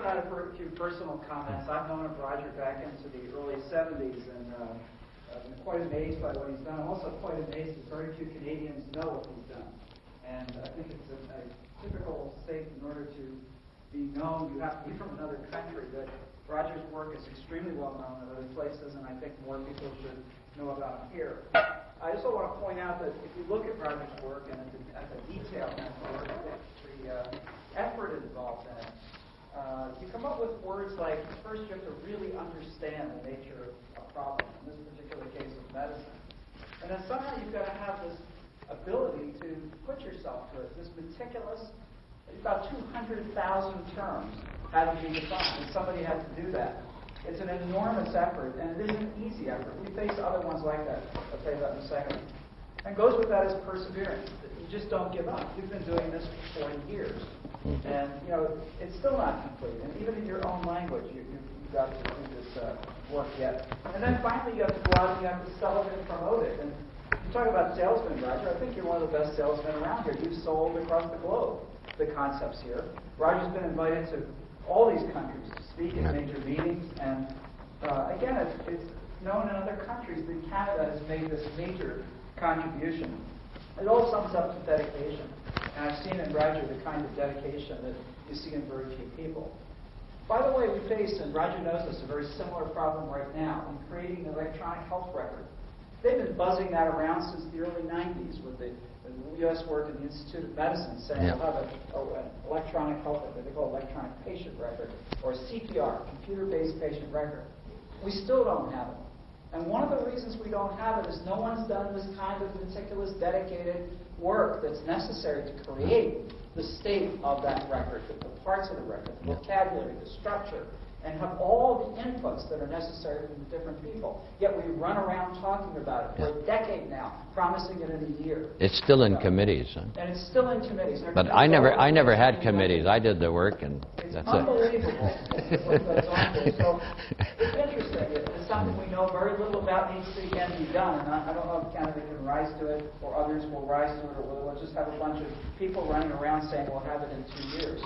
to add a few personal comments. I've known of Roger back into the early 70s, and I've been quite amazed by what he's done. I'm also quite amazed that very few Canadians know what he's done. And I think it's a typical state in order to be known, you have to be from another country. But Roger's work is extremely well known in other places, and I think more people should know about him here. I also want to point out that if you look at Roger's work and at the detail in his work, the effort involved in it, you come up with words like, first you have to really understand the nature of a problem, in this particular case of medicine. And then somehow you've got to have this ability to put yourself to it, this meticulous, about 200,000 terms had to be defined, and somebody had to do that. It's an enormous effort, and it isn't an easy effort. We face other ones like that. I'll tell you about in a second. And goes with that is perseverance. You just don't give up. You've been doing this for 40 years. And, you know, it's still not complete. And even in your own language, you've got to do this work yet. And then finally, you have to go out and you have to sell it and promote it. And you talk about salesmen, Roger. I think you're one of the best salesmen around here. You've sold across the globe the concepts here. Roger's been invited to all these countries to speak in major meetings. And, again, it's known in other countries that Canada has made this major contribution. It all sums up to dedication. And I've seen in Roger the kind of dedication that you see in very few people. By the way, we face, and Roger knows this, a very similar problem right now in creating an electronic health record. They've been buzzing that around since the early 90s with the U.S. work in the Institute of Medicine saying we'll have an electronic health record, they call it electronic patient record, or CPR, computer-based patient record. We still don't have it. And one of the reasons we don't have it is no one's done this kind of meticulous, dedicated work that's necessary to create the state of that record, the parts of the record, the vocabulary, the structure, and have all the inputs that are necessary from the different people. Yet we run around talking about it for a decade now, promising it in a year. It's still in committees. Huh? And it's still in committees. But I never had committees. I did the work, and that's unbelievable what goes on there. So it's interesting. It's something we know very little about, needs to again be done. And I don't know if Canada can rise to it, or others will rise to it, or we'll just have a bunch of people running around saying we'll have it in 2 years.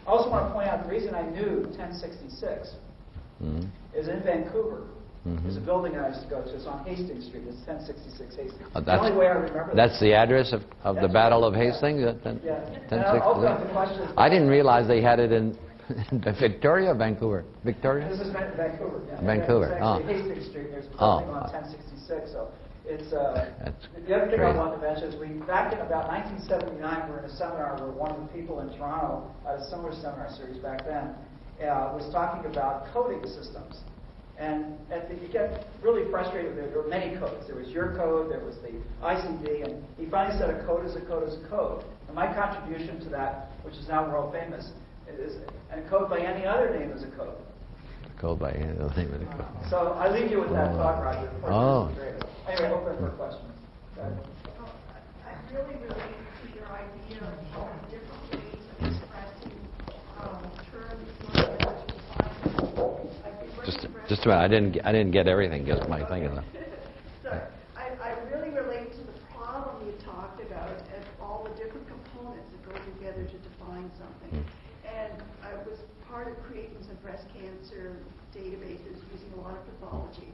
I also want to point out the reason I knew 1066 is in Vancouver. There's a building I used to go to. It's on Hastings Street. It's 1066 Hastings. The only way I remember that's the address of the Battle of Hastings? I didn't realize they had it in Victoria, Vancouver. Victoria? This is Vancouver. Yeah. Vancouver. It's Hastings Street. There's a building on 1066. So it's the other thing I wanted to mention is back in about 1979, we were in a seminar where one of the people in Toronto, a similar seminar series back then, was talking about coding systems. And you get really frustrated. There were many codes. There was your code, there was the ICD, and he finally said a code is a code is a code. And my contribution to that, which is now world famous, is a code by any other name is a code. A code by any other name is a code. So I leave you with that thought, Roger. Anyway, open for questions. I really relate to your idea of different ways of expressing terms. Just about. I didn't get everything. Just my thing. So I really relate to the problem you talked about and all the different components that go together to define something. And I was part of creating some breast cancer databases using a lot of pathology.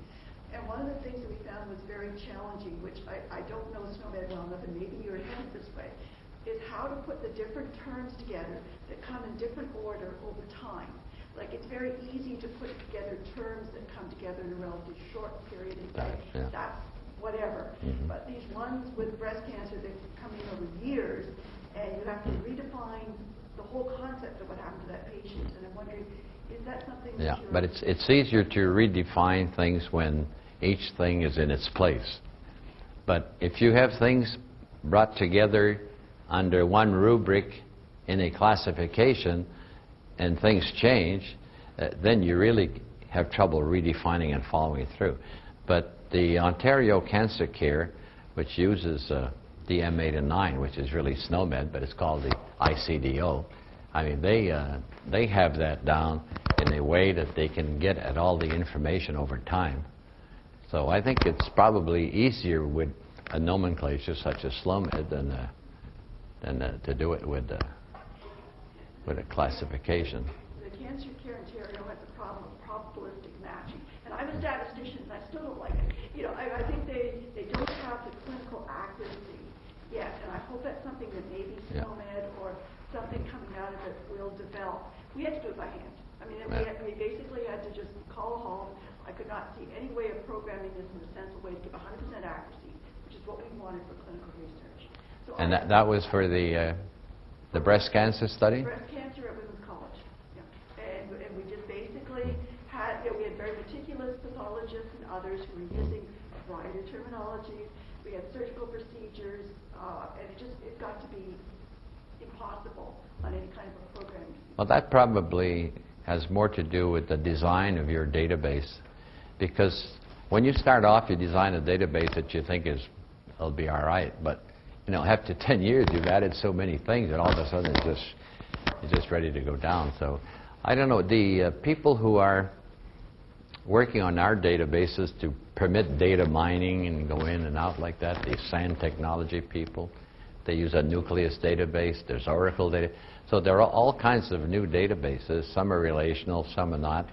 And one of the things that we found was very challenging, which I don't know SNOMED well enough, and maybe you're headed this way, is how to put the different terms together that come in different order over time. Like, it's very easy to put together terms that come together in a relatively short period and say, that's whatever. But these ones with breast cancer, they come in over years, and you have to redefine the whole concept of what happened to that patient. And I'm wondering, is that something that you're... but it's easier to redefine things when each thing is in its place. But if you have things brought together under one rubric in a classification, and things change, then you really have trouble redefining and following it through. But the Ontario Cancer Care, which uses DM8 and 9, which is really SNOMED, but it's called the ICDO, I mean, they have that down in a way that they can get at all the information over time. So I think it's probably easier with a nomenclature such as SNOMED than to do it with a classification. The Cancer I'm a statistician, and I still don't like it. I think they don't have the clinical accuracy yet, and I hope that's something that maybe SNOMED or something coming out of it will develop. We had to do it by hand. I mean, we basically had to just call a halt. I could not see any way of programming this in a sensible way to give 100% accuracy, which is what we wanted for clinical research. So And that was for the breast cancer study? Breast cancer at Women's College. Yeah. And we just basically had, we had very meticulous pathologists and others who were using a variety of terminologies. We had surgical procedures, and it got to be impossible on any kind of a programming. Well, that probably has more to do with the design of your database, because when you start off, you design a database that you think it'll be all right, but after 10 years, you've added so many things, and all of a sudden it's just ready to go down. So, I don't know. The people who are working on our databases to permit data mining and go in and out like that, the SAN technology people, they use a nucleus database. There's Oracle data. So there are all kinds of new databases. Some are relational, some are not.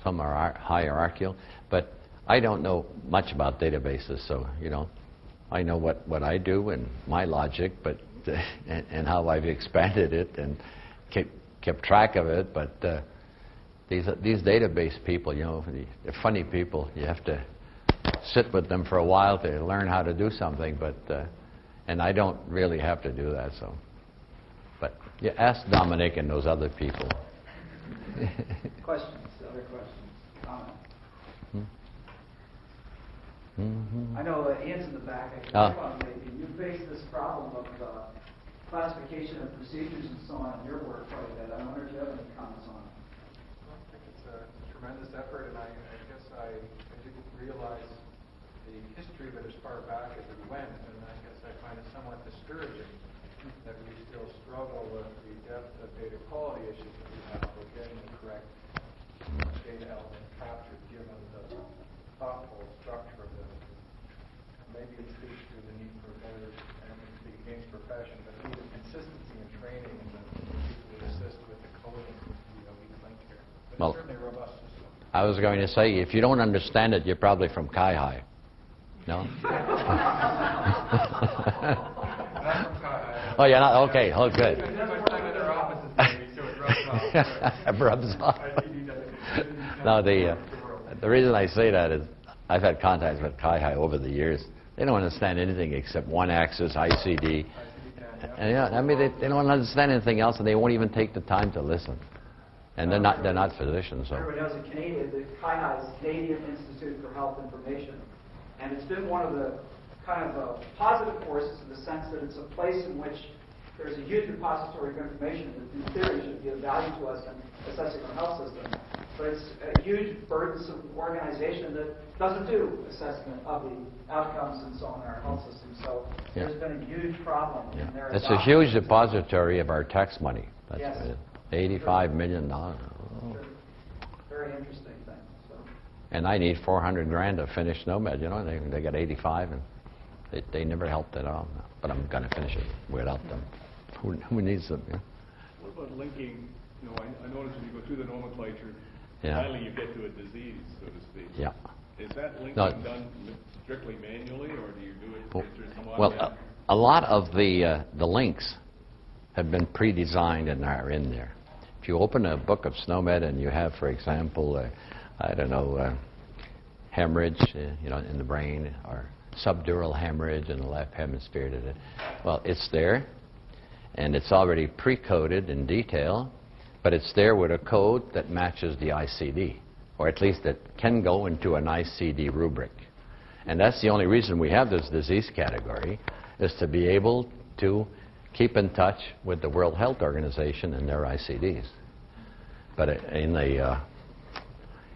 Some are hierarchical. But I don't know much about databases, so I know what I do and my logic, but and how I've expanded it and kept track of it. But these database people, they're funny people. You have to sit with them for a while to learn how to do something. But and I don't really have to do that. So, but you ask Dominic and those other people. Questions? Other questions? Comments? Mm-hmm. I know Ian's in the back. Maybe you face this problem of classification of procedures and so on in your work quite a bit. I wonder if you have any comments on it. I think it's a tremendous effort, and I guess I didn't realize the history of it as far back as it went, and I guess I find it somewhat discouraging that we still struggle with the depth of data quality issues that we have with getting the correct data element captured given the thoughtful structure of this. Maybe it speaks to the need for better, and it speaks against profession, but need of consistency in training and the people who assist with the coding we link here. But Well, it's certainly a robust system. I was going to say, if you don't understand it, you're probably from Kai-Hai. No? Not from Côté. Oh, you're not? Okay, oh, good. Their offices maybe, so it rubs off. It rubs off. No, the reason I say that is I've had contacts with Kai-Hai over the years. They don't understand anything except one axis, ICD. And I mean, they don't understand anything else, and they won't even take the time to listen. And they're not physicians, so. Everyone knows the Côté is Canadian Institute for Health Information, and it's been one of the kind of positive forces in the sense that it's a place in which there's a huge repository of information that in theory should be of value to us in assessing our health system. But it's a huge, burdensome organization that doesn't do assessment of the outcomes and so on in our health system. So there's been a huge problem in their It's a huge depository of our tax money. That's yes. $85 million. Oh. Very interesting thing. So. And I need $400,000 to finish SNOMED. They got 85, and they never helped at all. But I'm going to finish it without them. Who needs them? Yeah? What about linking? I noticed when you go through the nomenclature, Yeah. finally you get to a disease, so to speak. Yeah. Is that linking No. done strictly manually, or do you do it? Is there some Well, automatic? a lot of the links have been pre-designed and are in there. If you open a book of SNOMED and you have, for example, hemorrhage, in the brain, or subdural hemorrhage in the left hemisphere, well, it's there, and it's already pre-coded in detail, but it's there with a code that matches the ICD, or at least that can go into an ICD rubric. And that's the only reason we have this disease category, is to be able to keep in touch with the World Health Organization and their ICDs. But in the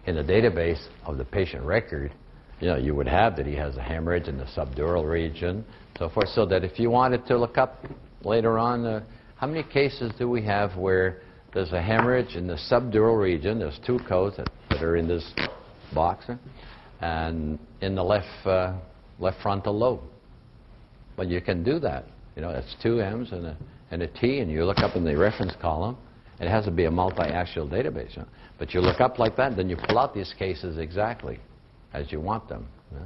database of the patient record, you would have that he has a hemorrhage in the subdural region, so forth, so that if you wanted to look up later on, how many cases do we have where there's a hemorrhage in the subdural region? There's two codes that are in this box, and in the left frontal lobe. Well, you can do that. That's two M's and a T, and you look up in the reference column. It has to be a multi-axial database. But you look up like that, then you pull out these cases exactly. as you want them. Yeah?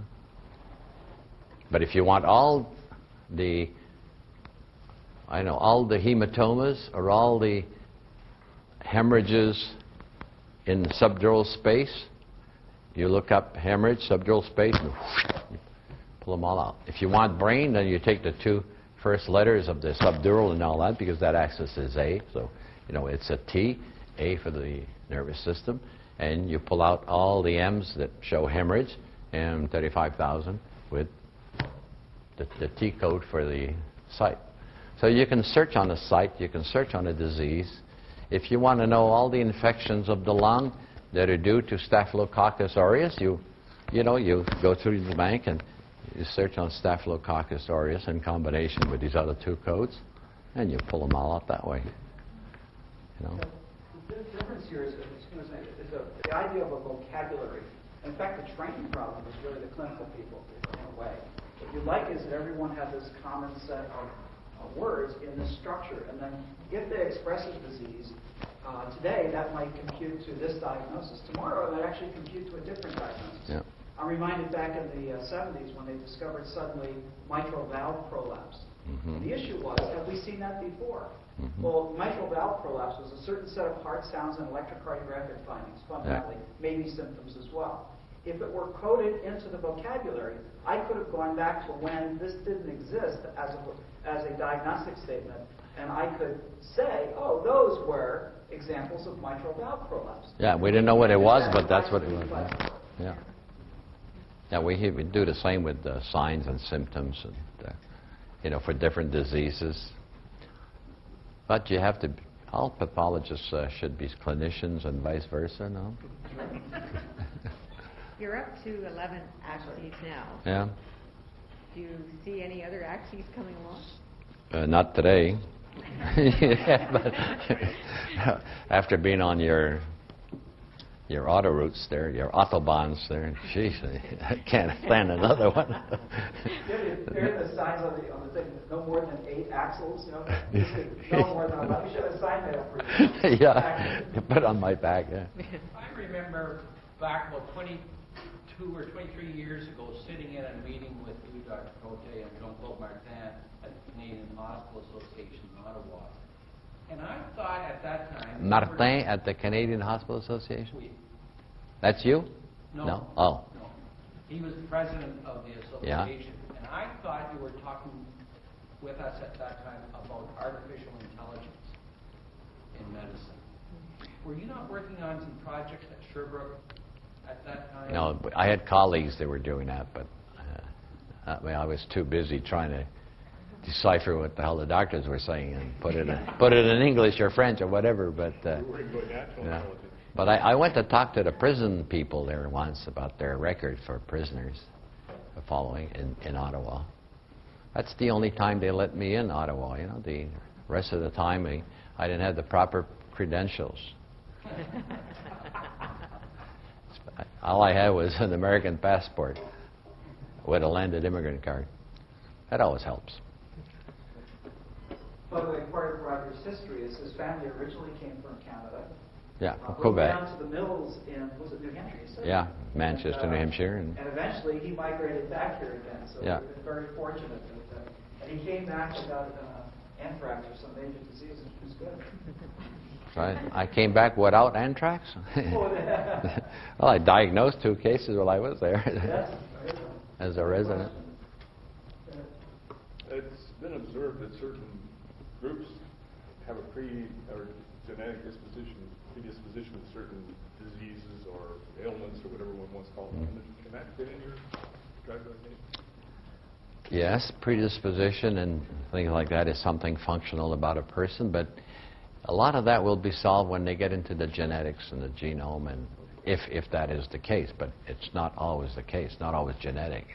But if you want all the hematomas or all the hemorrhages in the subdural space, you look up hemorrhage, subdural space, and pull them all out. If you want brain, then you take the two first letters of the subdural and all that, because that axis is A, so it's a T, A for the nervous system, and you pull out all the M's that show hemorrhage, and 35,000 with the T code for the site. So you can search on a site, you can search on a disease. If you want to know all the infections of the lung that are due to Staphylococcus aureus, you go through the bank and you search on Staphylococcus aureus in combination with these other two codes, and you pull them all out that way. The difference here is the idea of a vocabulary. In fact, the training problem is really the clinical people in a way. What you like is that everyone has this common set of words in this structure, and then if they express a disease, today that might compute to this diagnosis. Tomorrow it might actually compute to a different diagnosis. Yeah. I'm reminded back in the 70s when they discovered suddenly mitral valve prolapse. And the issue was, have we seen that before? Well, mitral valve prolapse was a certain set of heart sounds and electrocardiographic findings, fundamentally, maybe symptoms as well. If it were coded into the vocabulary, I could have gone back to when this didn't exist as a diagnostic statement, and I could say, oh, those were examples of mitral valve prolapse. Yeah, we didn't know what it was, but that's what it was. Yeah. Yeah, we do the same with signs and symptoms, and, for different diseases. But you have to, all pathologists should be clinicians and vice versa, no? You're up to 11 axes now. Yeah. Do you see any other axes coming along? Not today. Yeah, but after being on your autoroutes there, your autobahns there, jeez, I can't stand another one. There are the signs on the thing, no more than 8 axles, no more than, let me show a sign there for you. Yeah, put on my back, yeah. I remember back about 22 or 23 years ago sitting in a meeting with you, Dr. Côté, and Jean-Claude Martin at the Canadian Hospital Association in Ottawa. And I thought at that time... Martin at the Canadian Hospital Association? Oui. That's you? No. Oh. No. He was the president of the association. Yeah. And I thought you were talking with us at that time about artificial intelligence in medicine. Were you not working on some projects at Sherbrooke at that time? No, I had colleagues that were doing that, but I was too busy trying to decipher what the hell the doctors were saying and put it in English or French or whatever. But but I went to talk to the prison people there once about their record for prisoners following in Ottawa. That's the only time they let me in Ottawa. The rest of the time I didn't have the proper credentials. All I had was an American passport with a landed immigrant card. That always helps. By the way, part of Roger's history is his family originally came from Canada. Yeah, from Went Quebec. down to the mills in, was it New Hampshire? You said? Yeah, Manchester, New Hampshire. And eventually he migrated back here again, so Yeah. we've been very fortunate. And he came back without anthrax or some major disease, which was good. Right. I came back without anthrax. Well, I diagnosed 2 cases while I was there as a resident. It's been observed that certain groups have a genetic predisposition to certain diseases or ailments or whatever one wants to call them. Can that fit in your categorization? Yes, predisposition and things like that is something functional about a person, but a lot of that will be solved when they get into the genetics and the genome, and if that is the case, but it's not always the case, not always genetic.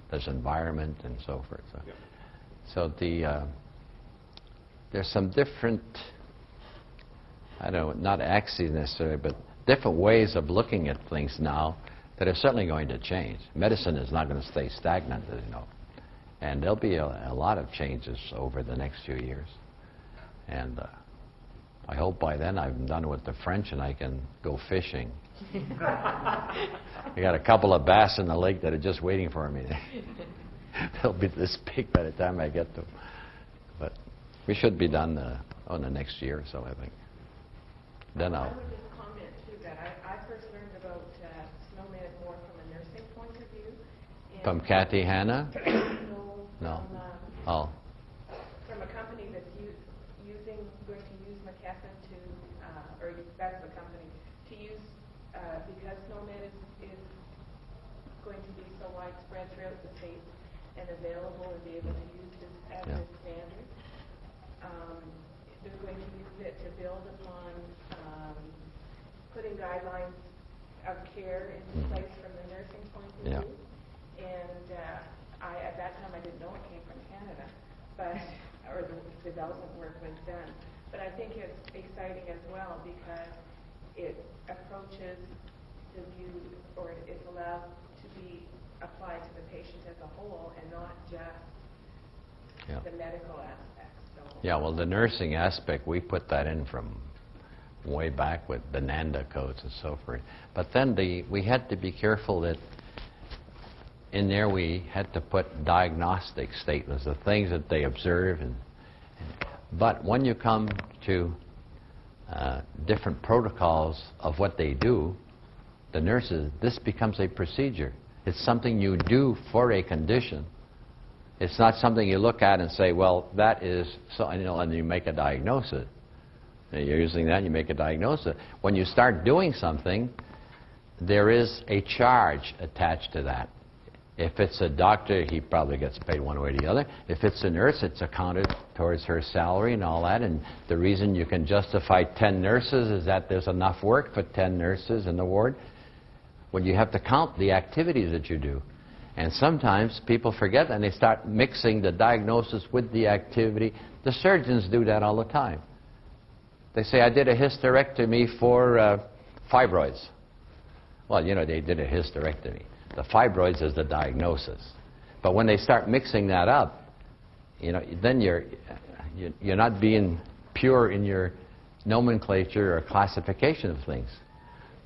There's environment and so forth. So there's some different, I don't know, not axes necessarily, but different ways of looking at things now that are certainly going to change. Medicine is not going to stay stagnant, as you know. And there'll be a lot of changes over the next few years. And I hope by then I'm done with the French and I can go fishing. I got a couple of bass in the lake that are just waiting for me. They'll be this big by the time I get them. But we should be done on the next year or so, I think. Then I I'll... would just comment too that I first learned about SNOMED more from a nursing point of view. And From Kathy Hanna? No. Oh. From a company that's going to use McKesson to, or that's the company, to use, because SNOMED is going to be so widespread throughout the state and available and be able to use this as a standard. They're going to use it to build upon putting guidelines of care into place from the nursing point of view. And at that time I didn't know it came from Canada, or the development work was done. But I think it's exciting as well because it approaches the view, or it's allowed to be applied to the patient as a whole and not just the medical aspect. So Yeah, well, the nursing aspect, we put that in from way back with the NANDA codes and so forth. But then we had to be careful that in there we had to put diagnostic statements, the things that they observe. But when you come to different protocols of what they do, the nurses, this becomes a procedure. It's something you do for a condition. It's not something you look at and say, well, that is, so, and you make a diagnosis. You're using that, you make a diagnosis. When you start doing something, there is a charge attached to that. If it's a doctor, he probably gets paid one way or the other. If it's a nurse, it's accounted towards her salary and all that. And the reason you can justify 10 nurses is that there's enough work for 10 nurses in the ward. Well, you have to count the activities that you do. And sometimes people forget and they start mixing the diagnosis with the activity. The surgeons do that all the time. They say, I did a hysterectomy for fibroids. Well, you know, they did a hysterectomy. The fibroids is the diagnosis. But when they start mixing that up, you know, then you're not being pure in your nomenclature or classification of things.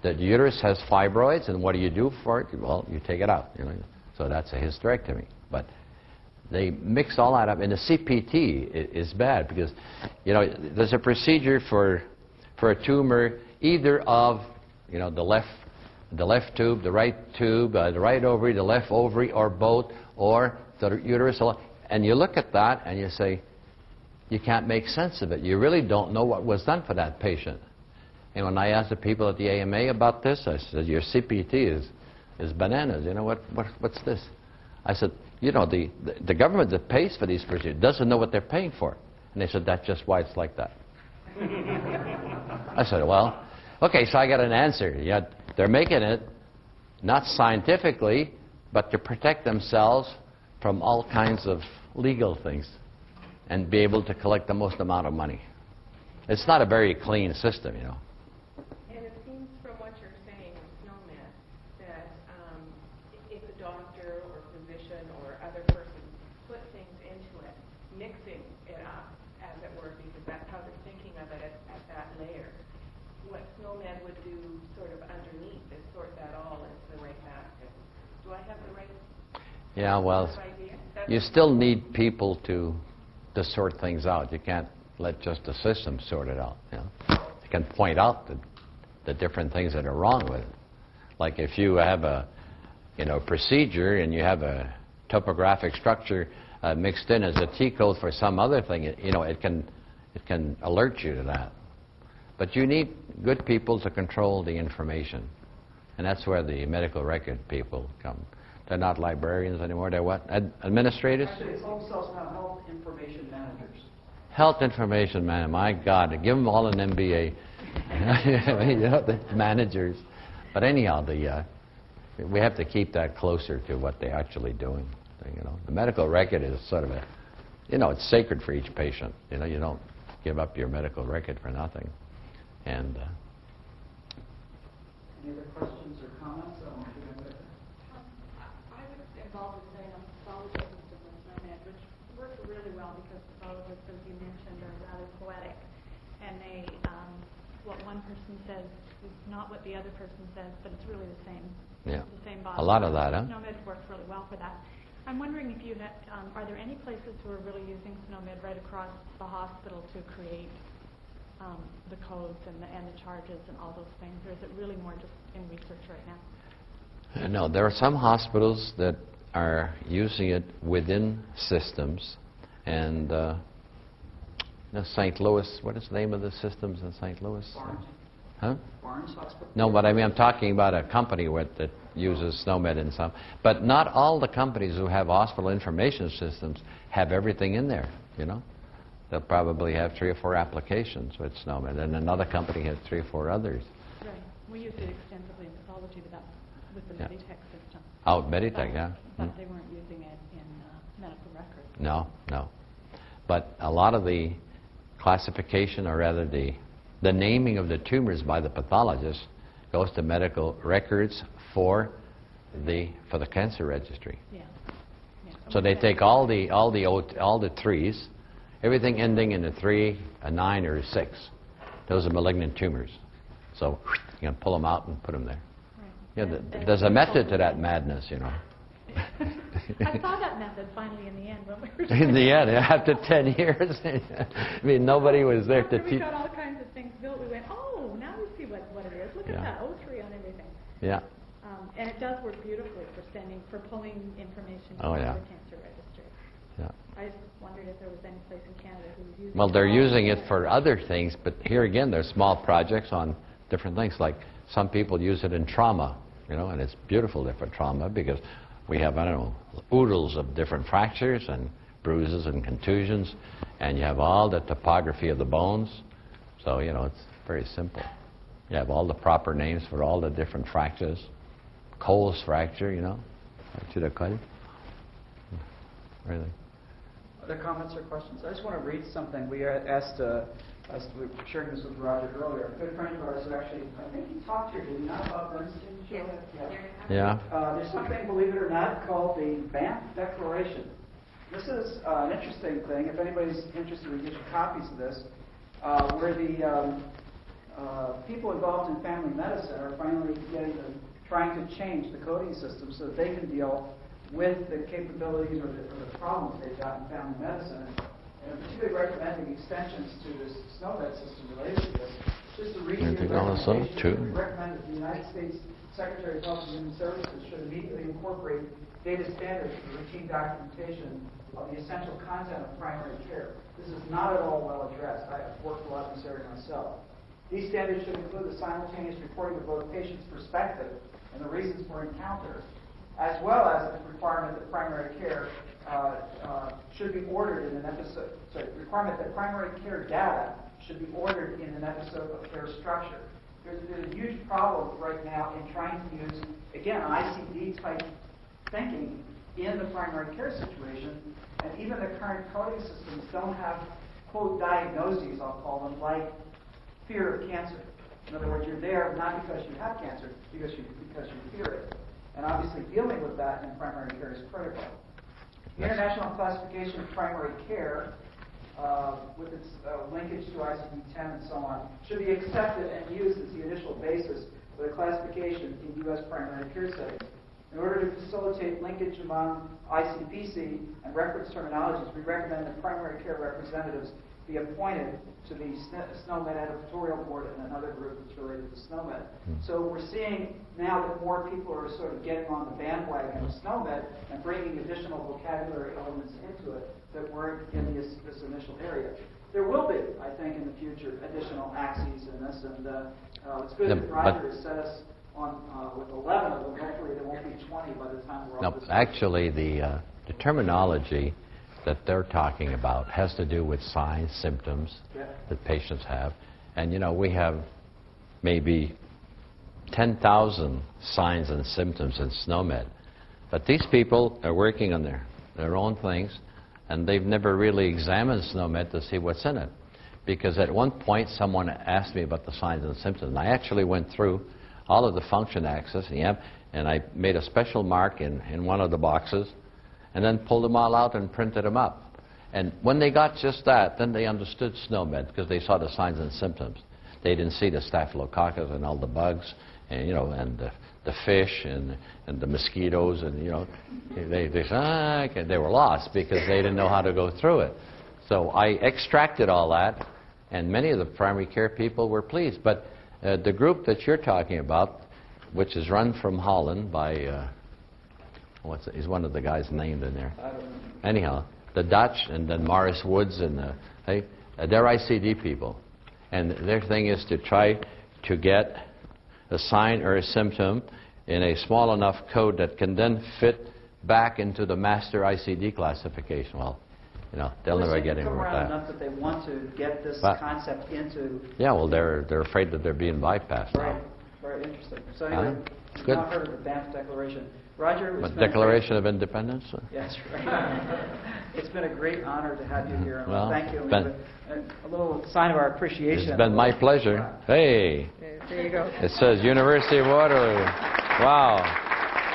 The uterus has fibroids, and what do you do for it? Well, you take it out. You know, so that's a hysterectomy. But they mix all that up, and the CPT is bad because, you know, there's a procedure for a tumor either of, you know, the left tube, the right tube, the right ovary, the left ovary, or both, or the uterus. And you look at that and you say, you can't make sense of it. You really don't know what was done for that patient. And when I asked the people at the AMA about this, I said, your CPT is bananas. You know, what's this? I said, you know, the government that pays for these procedures doesn't know what they're paying for. And they said, that's just why it's like that. I said, well, okay, so I got an answer. Yeah, they're making it not scientifically, but to protect themselves from all kinds of legal things and be able to collect the most amount of money. It's not a very clean system, you know. And it seems from what you're saying, SNOMED, that if a doctor or physician or other person put things into it, mixing it up, as it were, because that's how they're thinking of it at that layer, what SNOMED would do sort of underneath is sort that all into the right basket. Do I have the right idea? You still need people to sort things out. You can't let just the system sort it out. You know? You can point out the different things that are wrong with it. Like if you have a procedure and you have a topographic structure mixed in as a T code for some other thing, it can alert you to that. But you need good people to control the information. And that's where the medical record people come. They're not librarians anymore. They're what? Administrators? Actually, it's themselves now health information managers. Health information man. My God, give them all an MBA. You know, the managers. But anyhow, we have to keep that closer to what they're actually doing. You know, the medical record is sort of it's sacred for each patient. You know, you don't give up your medical record for nothing. And any other questions or comments? I was involved with setting up a pathology system with SNOMED, which works really well because pathologists, as you mentioned, are rather poetic, and they what one person says is not what the other person says, but it's really the same. Yeah. The same body. A lot of that, huh? SNOMED works really well for that. I'm wondering if you are there any places who are really using SNOMED right across the hospital to create the codes and the charges and all those things, or is it really more just in research right now? No, there are some hospitals that are using it within systems, and St. Louis, what is the name of the systems in St. Louis? Barnes. Huh? Barnes Hospital? No, but I mean, I'm talking about a company that uses SNOMED in some. But not all the companies who have hospital information systems have everything in there, you know. They'll probably have 3 or 4 applications with SNOMED, and another company has 3 or 4 others. Right. We use it extensively in pathology with the Yeah. Meditech system. Oh, Meditech, yeah. But they weren't using it in medical records. No, no. But a lot of the classification, or rather the naming of the tumors by the pathologist goes to medical records for the cancer registry. Yeah. Yeah. So they take all the 3s, everything ending in a 3, a 9, or a 6. Those are malignant tumors. So you can pull them out and put them there. Right. Yeah, there's a method to that madness, you know. I saw that method finally in the end when we were In the end, after 10 years, I mean, nobody was there to After we teach. got all kinds of things built, we went, oh, now we see what it is. Look Yeah. at that O3 on everything. Yeah. And it does work beautifully for pulling information Oh, from yeah. the cancer registry. Yeah. I just wondered if there was any place in Canada who was using Well, it. they're using it for other things, but here again, there's small projects on different things. Like some people use it in trauma, you know, and it's beautiful there for trauma because we have, I don't know, oodles of different fractures and bruises and contusions, and you have all the topography of the bones. So, you know, it's very simple. You have all the proper names for all the different fractures. Cole's fracture, you know, fracture de Cole. Really. Other comments or questions? I just want to read something. We asked, as we were sharing this with Roger earlier, a good friend of ours who actually, I think he talked here, did he not, about Bernstein? Yes. Yeah. There's something, believe it or not, called the Banff Declaration. This is an interesting thing. If anybody's interested, we can get you copies of this, where the people involved in family medicine are finally trying to change the coding system so that they can deal with the capabilities or the problems they've got in family medicine. And I'm particularly recommending extensions to this SNOMED system related to this. Just to read Anything here, else on it, too? we recommend that the United States Secretary of Health and Human Services should immediately incorporate data standards for routine documentation of the essential content of primary care. This is not at all well addressed. I've worked a lot in this area myself. These standards should include the simultaneous reporting of both patient's perspective and the reasons for encounter, as well as the requirement that primary care should be ordered in an episode. Requirement that primary care data should be ordered in an episode of care structure. There's a huge problem right now in trying to use, again, ICD type thinking in the primary care situation, and even the current coding systems don't have, quote, diagnoses, I'll call them, like fear of cancer. In other words, you're there not because you have cancer, because you fear it. And obviously dealing with that in primary care is critical. The International Classification of Primary Care, with its linkage to ICD-10 and so on, should be accepted and used as the initial basis for the classification in U.S. primary care settings. In order to facilitate linkage among ICPC and reference terminologies, we recommend that primary care representatives be appointed to the SNOMED editorial board and another group that's related to SNOMED. So we're seeing now that more people are sort of getting on the bandwagon of SNOMED and bringing additional vocabulary elements into it that weren't in this initial area. There will be, I think, in the future, additional axes in this, and it's good that Roger has set us on with 11 of them. Hopefully there won't be 20 by the time we're all No, actually, the terminology that they're talking about has to do with signs, symptoms that patients have. And, you know, we have maybe 10,000 signs and symptoms in SNOMED. But these people are working on their own things, and they've never really examined SNOMED to see what's in it. Because at one point, someone asked me about the signs and symptoms, and I actually went through all of the function axes, and I made a special mark in one of the boxes, and then pulled them all out and printed them up. And when they got just that, then they understood SNOMED because they saw the signs and symptoms. they didn't see the staphylococcus and all the bugs, and and the fish and the mosquitoes, and they were lost because they didn't know how to go through it. So I extracted all that, and many of the primary care people were pleased. But the group that you're talking about, which is run from Holland by he's one of the guys named in there. I don't know. Anyhow, the Dutch and then Morris Woods and they're ICD people, and their thing is to try to get a sign or a symptom in a small enough code that can then fit back into the master ICD classification. Well, they'll never get anywhere with that. Enough that they want to get this But- concept into. Yeah, well, they're afraid that they're being bypassed now. Right. Very interesting. So anyway, It's you've good. now heard of the Banff Declaration. Roger, it's But been a Declaration of Independence? great, yes, right. It's been a great honor to have you here. And Well, thank you. it's And been- a little sign of our appreciation. It's been my pleasure. Hey, There you go. it says University of Waterloo. Wow.